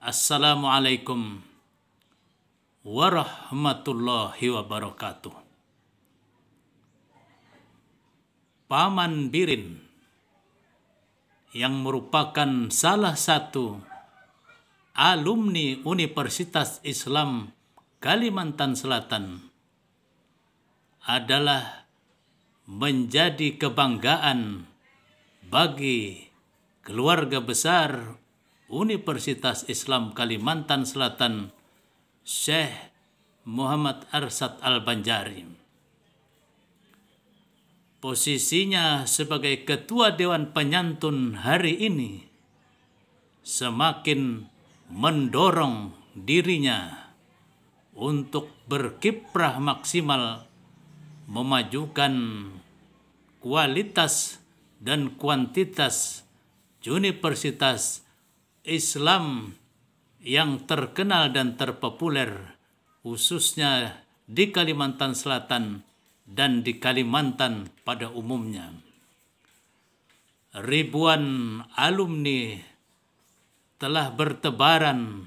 Assalamualaikum warahmatullahi wabarakatuh. Paman Birin yang merupakan salah satu alumni Universitas Islam Kalimantan Selatan adalah menjadi kebanggaan bagi keluarga besar Universitas Islam Kalimantan Selatan, Syekh Muhammad Arsyad Al-Banjari. Posisinya sebagai Ketua Dewan Penyantun hari ini semakin mendorong dirinya untuk berkiprah maksimal memajukan kualitas dan kuantitas Universitas Islam yang terkenal dan terpopuler khususnya di Kalimantan Selatan dan di Kalimantan pada umumnya. Ribuan alumni telah bertebaran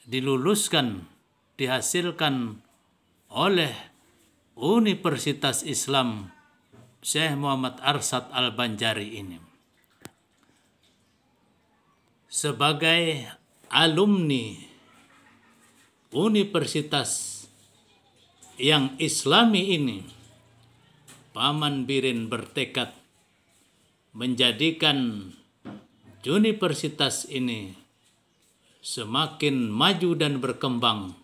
diluluskan, dihasilkan oleh Universitas Islam Syekh Muhammad Arsyad Al-Banjari ini. Sebagai alumni universitas yang Islami ini, Paman Birin bertekad menjadikan universitas ini semakin maju dan berkembang,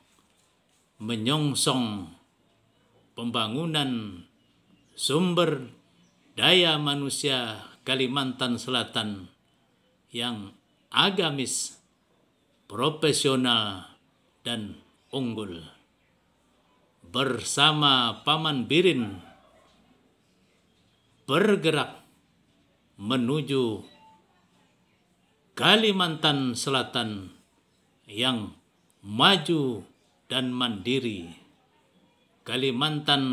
menyongsong pembangunan sumber daya manusia Kalimantan Selatan yang agamis, profesional, dan unggul. Bersama Paman Birin bergerak menuju Kalimantan Selatan yang maju dan mandiri. Kalimantan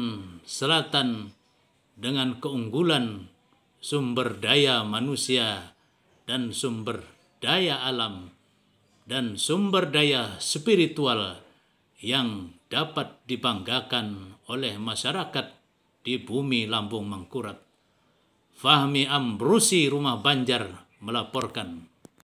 Selatan dengan keunggulan sumber daya manusia dan sumber daya alam dan sumber daya spiritual yang dapat dibanggakan oleh masyarakat di bumi Lambung Mangkurat. Fahmi Ambrusi, Rumah Banjar melaporkan.